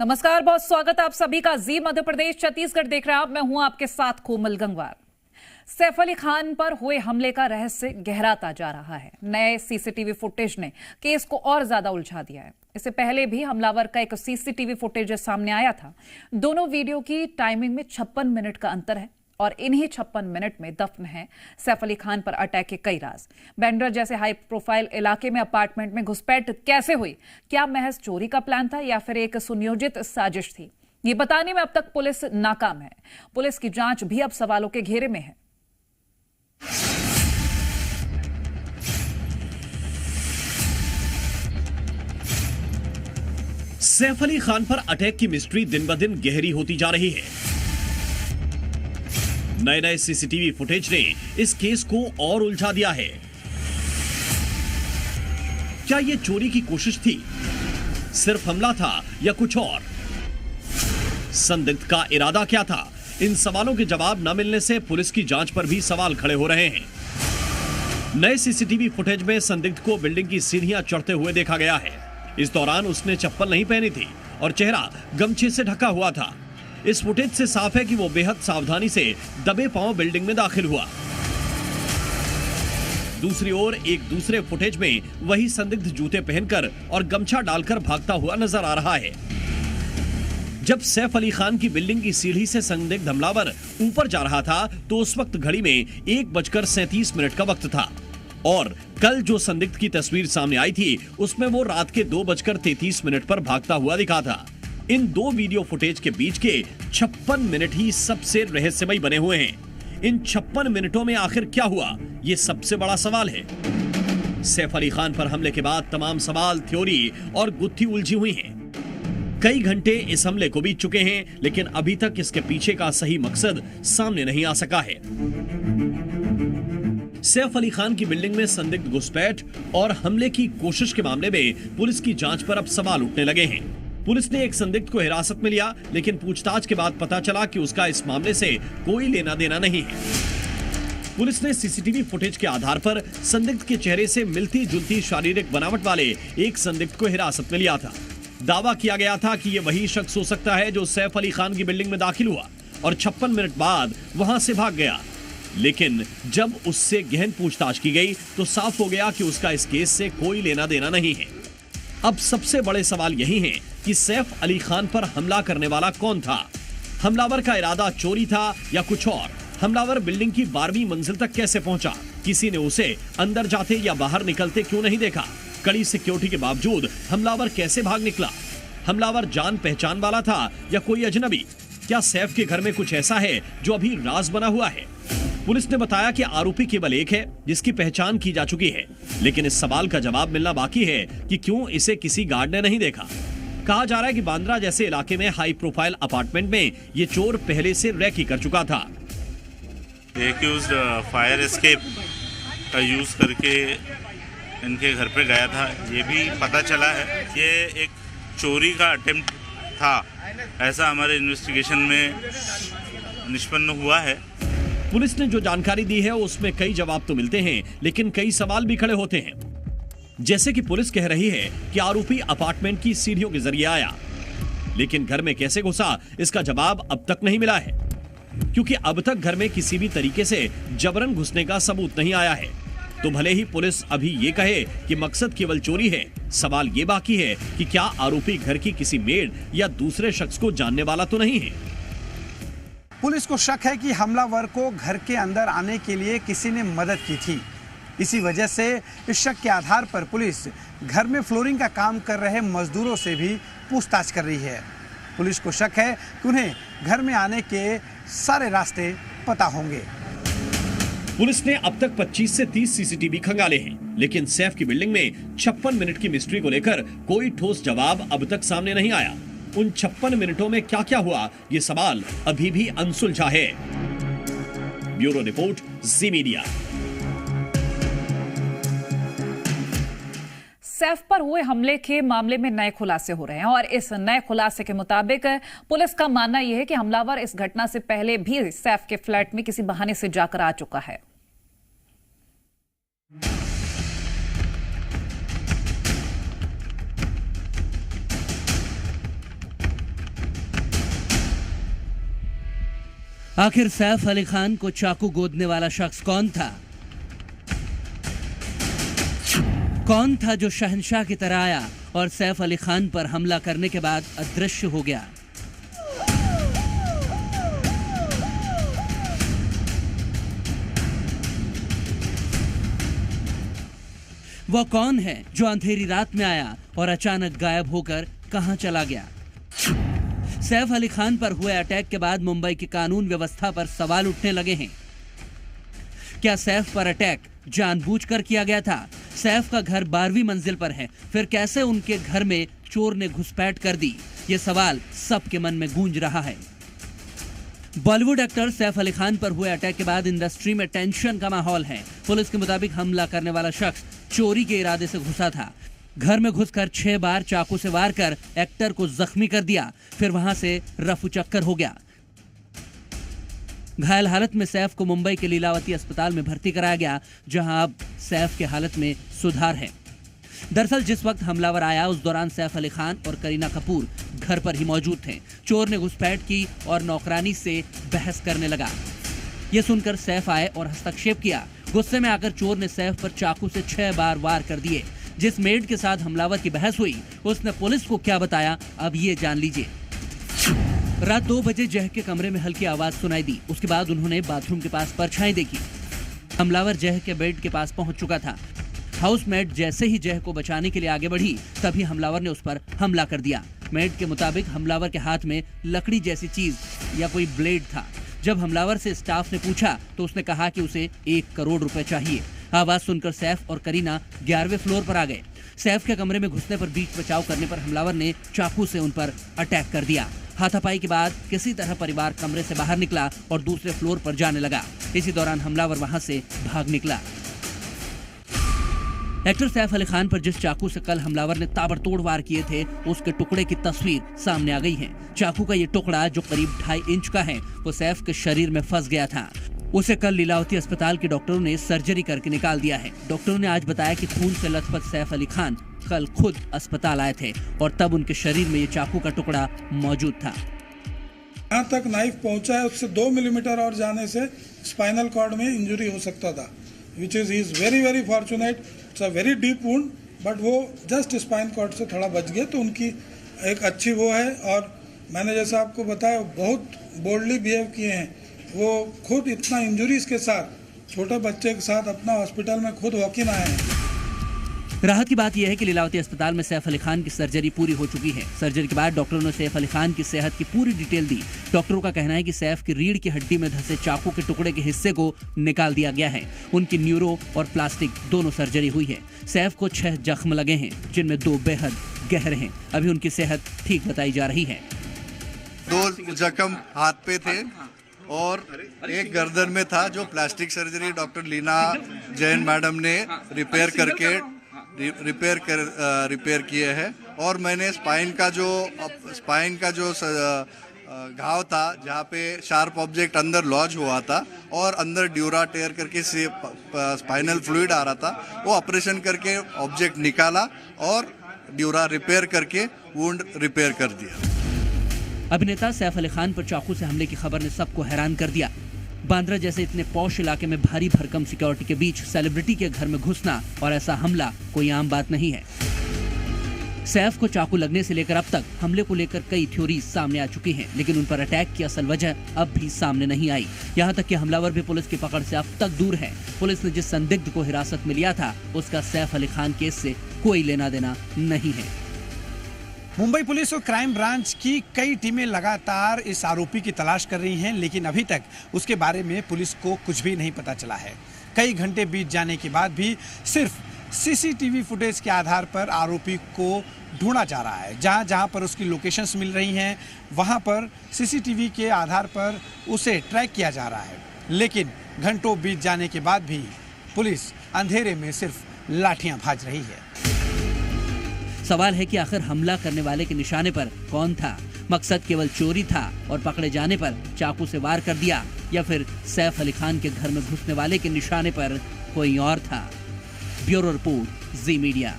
नमस्कार, बहुत स्वागत है आप सभी का। जी मध्य प्रदेश छत्तीसगढ़ देख रहे हैं आप। मैं हूं आपके साथ कोमल गंगवार। सैफ अली खान पर हुए हमले का रहस्य गहराता जा रहा है। नए सीसीटीवी फुटेज ने केस को और ज्यादा उलझा दिया है। इससे पहले भी हमलावर का एक सीसीटीवी फुटेज सामने आया था। दोनों वीडियो की टाइमिंग में 56 मिनट का अंतर है और इन्हीं 56 मिनट में दफन है सैफ अली खान पर अटैक के कई राज। बांद्रा जैसे हाई प्रोफाइल इलाके में अपार्टमेंट में घुसपैठ कैसे हुई? क्या महज चोरी का प्लान था या फिर एक सुनियोजित साजिश थी? ये बताने में अब तक पुलिस नाकाम है। पुलिस की जांच भी अब सवालों के घेरे में है। सैफ अली खान पर अटैक की मिस्ट्री दिन ब दिन गहरी होती जा रही है। नए सीसीटीवी फुटेज ने इस केस को और उलझा दिया है। क्या यह चोरी की कोशिश थी, सिर्फ हमला था या कुछ और? संदिग्ध का इरादा क्या था? इन सवालों के जवाब न मिलने से पुलिस की जांच पर भी सवाल खड़े हो रहे हैं। नए सीसीटीवी फुटेज में संदिग्ध को बिल्डिंग की सीढ़ियां चढ़ते हुए देखा गया है। इस दौरान उसने चप्पल नहीं पहनी थी और चेहरा गमछे से ढका हुआ था। इस फुटेज से साफ है कि वो बेहद सावधानी से दबे पांव बिल्डिंग में दाखिल हुआ। दूसरी ओर एक दूसरे फुटेज में वही संदिग्ध जूते पहनकर और गमछा डालकर भागता हुआ नजर आ रहा है। जब सैफ अली खान की बिल्डिंग की सीढ़ी से संदिग्ध हमलावर ऊपर जा रहा था तो उस वक्त घड़ी में 1:37 का वक्त था और कल जो संदिग्ध की तस्वीर सामने आई थी उसमें वो रात के 2:33 पर भागता हुआ दिखा था। इन दो वीडियो फुटेज के बीच के 56 मिनट ही सबसे रहस्यमयी बने हुए हैं। इन 56 मिनटों में आखिर क्या हुआ, ये सबसे बड़ा सवाल है। सैफ अली खान पर हमले के बाद तमाम सवाल, थ्योरी और गुत्थी उलझी हुई हैं। कई घंटे इस हमले को बीत चुके हैं, लेकिन अभी तक इसके पीछे का सही मकसद सामने नहीं आ सका है। सैफ अली खान की बिल्डिंग में संदिग्ध घुसपैठ और हमले की कोशिश के मामले में पुलिस की जांच पर अब सवाल उठने लगे हैं। पुलिस ने एक संदिग्ध को हिरासत में लिया, लेकिन पूछताछ के बाद पता चला कि उसका इस मामले से कोई लेना देना नहीं है। पुलिस ने सीसीटीवी फुटेज के आधार पर संदिग्ध के चेहरे से मिलती जुलती शारीरिक बनावट वाले एक संदिग्ध को हिरासत में लिया था। दावा किया गया था कि यह वही शख्स हो सकता है जो सैफ अली खान की बिल्डिंग में दाखिल हुआ और 56 मिनट बाद वहां से भाग गया। लेकिन जब उससे गहन पूछताछ की गई तो साफ हो गया कि उसका इस केस से कोई लेना देना नहीं है। अब सबसे बड़े सवाल यही हैं कि सैफ अली खान पर हमला करने वाला कौन था? हमलावर का इरादा चोरी था या कुछ और? हमलावर बिल्डिंग की 12वीं मंजिल तक कैसे पहुंचा? किसी ने उसे अंदर जाते या बाहर निकलते क्यों नहीं देखा? कड़ी सिक्योरिटी के बावजूद हमलावर कैसे भाग निकला? हमलावर जान पहचान वाला था या कोई अजनबी? क्या सैफ के घर में कुछ ऐसा है जो अभी राज बना हुआ है? पुलिस ने बताया कि आरोपी केवल एक है जिसकी पहचान की जा चुकी है, लेकिन इस सवाल का जवाब मिलना बाकी है कि क्यों इसे किसी गार्ड ने नहीं देखा। कहा जा रहा है कि बांद्रा जैसे इलाके में हाई प्रोफाइल अपार्टमेंट में ये चोर पहले से रैकी कर चुका था। एक्यूज्ड फायर एस्केप का यूज करके इनके घर पे गया था। ये भी पता चला है ये एक चोरी का अटेम्प्ट था, ऐसा हमारे इन्वेस्टिगेशन में निष्पन्न हुआ है। पुलिस ने जो जानकारी दी है उसमें कई जवाब तो मिलते हैं, लेकिन कई सवाल भी खड़े होते हैं। जैसे कि पुलिस कह रही है कि आरोपी अपार्टमेंट की सीढ़ियों के जरिए आया, लेकिन घर में कैसे घुसा इसका जवाब अब तक नहीं मिला है, क्योंकि अब तक घर में किसी भी तरीके से जबरन घुसने का सबूत नहीं आया है। तो भले ही पुलिस अभी ये कहे कि मकसद केवल चोरी है, सवाल ये बाकी है कि क्या आरोपी घर की किसी मेड या दूसरे शख्स को जानने वाला तो नहीं है। पुलिस को शक है कि हमलावर को घर के अंदर आने के लिए किसी ने मदद की थी। इसी वजह से इस शक के आधार पर पुलिस घर में फ्लोरिंग का काम कर रहे मजदूरों से भी पूछताछ कर रही है। पुलिस को शक है कि उन्हें घर में आने के सारे रास्ते पता होंगे। पुलिस ने अब तक 25 से 30 सीसीटीवी खंगाले हैं, लेकिन सैफ की बिल्डिंग में 56 मिनट की मिस्ट्री को लेकर कोई ठोस जवाब अब तक सामने नहीं आया। उन 56 मिनटों में क्या क्या हुआ, ये सवाल अभी भी अनसुलझा है। ब्यूरो रिपोर्ट, जी मीडिया। सैफ पर हुए हमले के मामले में नए खुलासे हो रहे हैं और इस नए खुलासे के मुताबिक पुलिस का मानना यह है कि हमलावर इस घटना से पहले भी सैफ के फ्लैट में किसी बहाने से जाकर आ चुका है। आखिर सैफ अली खान को चाकू गोदने वाला शख्स कौन था? कौन था जो शहंशाह की तरह आया और सैफ अली खान पर हमला करने के बाद अदृश्य हो गया? वह कौन है जो अंधेरी रात में आया और अचानक गायब होकर कहां चला गया? सैफ अली खान पर हुए अटैक के बाद मुंबई की कानून व्यवस्था पर सवाल उठने लगे हैं। क्या सैफ पर अटैक जानबूझकर किया गया था? सैफ का घर 12वीं मंजिल पर है, फिर कैसे उनके घर में चोर ने घुसपैठ कर दी? ये सवाल सबके मन में गूंज रहा है। बॉलीवुड एक्टर सैफ अली खान पर हुए अटैक के बाद इंडस्ट्री में टेंशन का माहौल है। पुलिस के मुताबिक हमला करने वाला शख्स चोरी के इरादे से घुसा था। घर में घुसकर 6 बार चाकू से वार कर एक्टर को जख्मी कर दिया, फिर वहां से रफू चक्कर हो गया। घायल हालत में सैफ को मुंबई के लीलावती अस्पताल में भर्ती कराया गया, जहां अब सैफ के हालत में सुधार है। दरअसल जिस वक्त हमलावर आया उस दौरान सैफ अली खान और करीना कपूर घर पर ही मौजूद थे। चोर ने घुसपैठ की और नौकरानी से बहस करने लगा। यह सुनकर सैफ आए और हस्तक्षेप किया। गुस्से में आकर चोर ने सैफ पर चाकू से 6 बार वार कर दिए। जिस मेड के साथ हमलावर की बहस हुई उसने पुलिस को क्या बताया, अब ये जान लीजिए। रात 2 बजे जह के कमरे में हल्की आवाज सुनाई दी। उसके बाद उन्होंने बाथरूम के पास परछाई देखी। हमलावर जह के बेड के पास पहुंच चुका था। हाउसमेट जैसे ही जह को बचाने के लिए आगे बढ़ी, तभी हमलावर ने उस पर हमला कर दिया। मेड के मुताबिक हमलावर के हाथ में लकड़ी जैसी चीज या कोई ब्लेड था। जब हमलावर से स्टाफ ने पूछा तो उसने कहा कि उसे 1 करोड़ रुपए चाहिए। आवाज सुनकर सैफ और करीना 11वें फ्लोर पर आ गए। सैफ के कमरे में घुसने पर बीच बचाव करने पर हमलावर ने चाकू से उन पर अटैक कर दिया। हाथापाई के बाद किसी तरह परिवार कमरे से बाहर निकला और दूसरे फ्लोर पर जाने लगा। इसी दौरान हमलावर वहां से भाग निकला। एक्टर सैफ अली खान पर जिस चाकू से कल हमलावर ने ताबड़तोड़ वार किए थे, उसके टुकड़े की तस्वीर सामने आ गई है। चाकू का ये टुकड़ा जो करीब 2.5 इंच का है, वो सैफ के शरीर में फंस गया था। उसे कल लीलावती अस्पताल के डॉक्टरों ने सर्जरी करके निकाल दिया है। डॉक्टरों ने आज बताया कि खून से लथपथ सैफ अली खान कल खुद अस्पताल आए थे और तब उनके शरीर में ये चाकू का टुकड़ा मौजूद था। यहाँ तक नाइफ पहुंचा है, उससे 2 मिलीमीटर और जाने से स्पाइनल कॉर्ड में इंजरी हो सकता था, which is very fortunate. It's a very deep wound, but वो जस्ट स्पाइन कॉर्ड से थोड़ा बच गया, तो उनकी एक अच्छी वो है। और मैंने जैसा आपको बताया, बहुत बोल्डली बिहेव किए हैं। वो खुद इतना इंजरीज के साथ, छोटे बच्चे के साथ अपना हॉस्पिटल में खुद वॉक इन आए हैं। राहत की बात यह है कि लीलावती अस्पताल में सैफ अली खान की सर्जरी पूरी हो चुकी है। सर्जरी के बाद डॉक्टरों ने सैफ अली खान की सेहत की पूरी डिटेल दी। डॉक्टरों का कहना है कि सैफ की रीढ़ की हड्डी में धंसे चाकू के टुकड़े के हिस्से को निकाल दिया गया है। उनकी न्यूरो और प्लास्टिक दोनों सर्जरी हुई है। सैफ को 6 जख्म लगे हैं, जिनमें 2 बेहद गहरे हैं। अभी उनकी सेहत ठीक बताई जा रही है। 2 जख्म हाथ पे थे और एक गर्दन में था, जो plastic surgery doctor Leena Jain madam ने रिपेयर किए हैं। और मैंने स्पाइन का जो घाव था, जहाँ पे शार्प ऑब्जेक्ट अंदर लॉज हुआ था और अंदर ड्यूरा टेयर करके से स्पाइनल फ्लूइड आ रहा था, वो ऑपरेशन करके ऑब्जेक्ट निकाला और ड्यूरा रिपेयर करके वुंड रिपेयर कर दिया। अभिनेता सैफ अली खान पर चाकू से हमले की खबर ने सबको हैरान कर दिया। बांद्रा जैसे इतने पॉश इलाके में भारी भरकम सिक्योरिटी के बीच सेलिब्रिटी के घर में घुसना और ऐसा हमला कोई आम बात नहीं है। सैफ को चाकू लगने से लेकर अब तक हमले को लेकर कई थ्योरीज सामने आ चुकी हैं, लेकिन उन पर अटैक की असल वजह अब भी सामने नहीं आई। यहाँ तक कि हमलावर भी पुलिस की पकड़ से अब तक दूर है। पुलिस ने जिस संदिग्ध को हिरासत में लिया था, उसका सैफ अली खान केस से कोई लेना देना नहीं है। मुंबई पुलिस और क्राइम ब्रांच की कई टीमें लगातार इस आरोपी की तलाश कर रही हैं, लेकिन अभी तक उसके बारे में पुलिस को कुछ भी नहीं पता चला है। कई घंटे बीत जाने के बाद भी सिर्फ सीसीटीवी फुटेज के आधार पर आरोपी को ढूंढा जा रहा है। जहां जहां पर उसकी लोकेशंस मिल रही हैं, वहां पर सीसीटीवी के आधार पर उसे ट्रैक किया जा रहा है। लेकिन घंटों बीत जाने के बाद भी पुलिस अंधेरे में सिर्फ लाठियां भाज रही है। सवाल है कि आखिर हमला करने वाले के निशाने पर कौन था? मकसद केवल चोरी था और पकड़े जाने पर चाकू से वार कर दिया, या फिर सैफ अली खान के घर में घुसने वाले के निशाने पर कोई और था? ब्यूरो रिपोर्ट, जी मीडिया।